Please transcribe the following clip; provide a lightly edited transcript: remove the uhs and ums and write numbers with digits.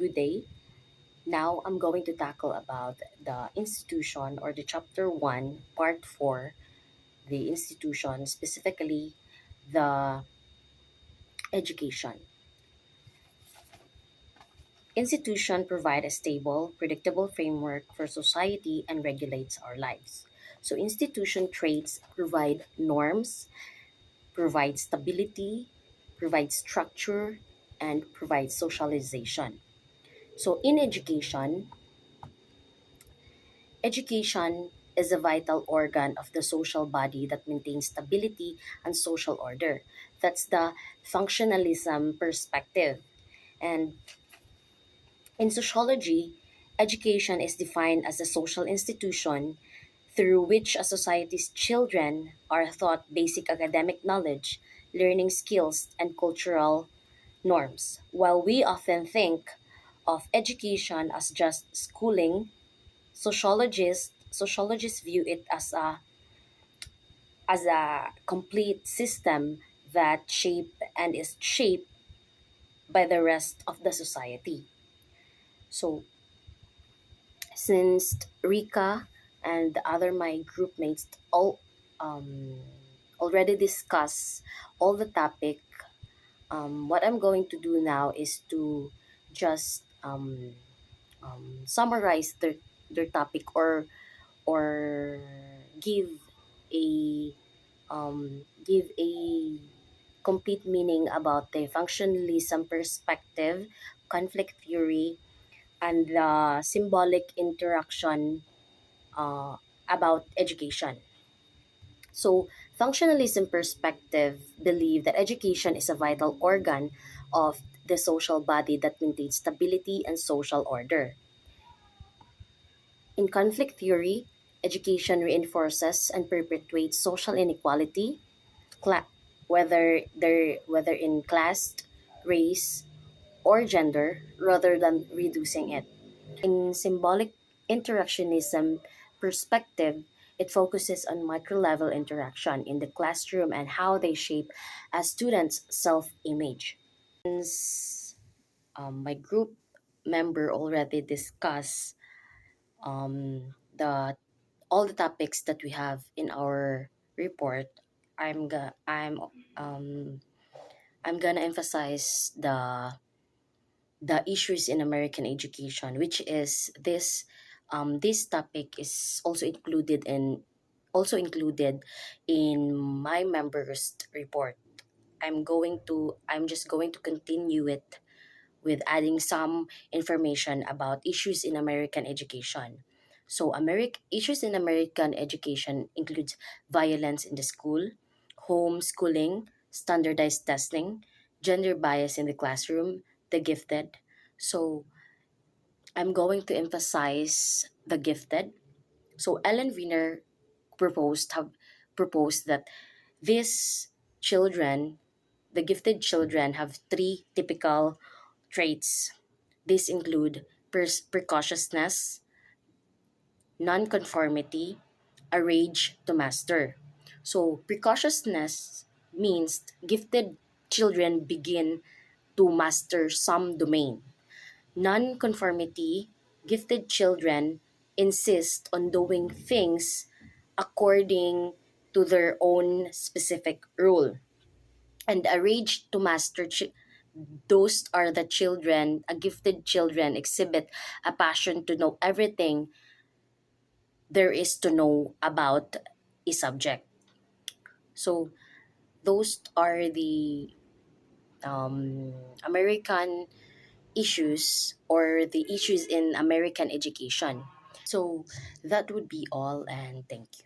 good day. Now I'm going to tackle about the institution or the chapter 1, part 4, the institution, specifically the education. Institution provide a stable, predictable framework for society and regulates our lives. So institution traits provide norms, provide stability, provide structure, and provide socialization. So in education is a vital organ of the social body that maintains stability and social order. That's the functionalism perspective. And in sociology, education is defined as a social institution through which a society's children are taught basic academic knowledge, learning skills, and cultural norms. While we often think of education as just schooling, sociologists view it as a complete system that is shaped by the rest of the society. So since Rika and the other my group mates um, already discuss all the topic, what I'm going to do now is to just summarize their topic or give a give a complete meaning about the functionalism perspective, conflict theory, and the symbolic interaction uh, about education. So, functionalism perspective believe that education is a vital organ of the social body that maintains stability and social order. In conflict theory, education reinforces and perpetuates social inequality, cla- whether in class, race, or gender, rather than reducing it. In symbolic interactionism perspective, it focuses on micro-level interaction in the classroom and how they shape a student's self-image. Since my group member already discussed the all the topics that we have in our report, I'm ga- um I'm gonna emphasize the issues in American education, which is this topic is also included in my members report. I'm just going to continue it with adding some information about issues in American education. So issues in American education includes violence in the school, homeschooling, standardized testing, gender bias in the classroom, the gifted. So I'm going to emphasize the gifted. So Ellen Wiener proposed that these children, the gifted children, have three typical traits. These include precociousness, nonconformity, a rage to master. So precociousness means gifted children begin to master some domain. Nonconformity, gifted children insist on doing things according to their own specific rule. And a rage to master, those are the children, a gifted children exhibit a passion to know everything there is to know about a subject. So those are the American issues or the issues in American education. So that would be all, and thank you.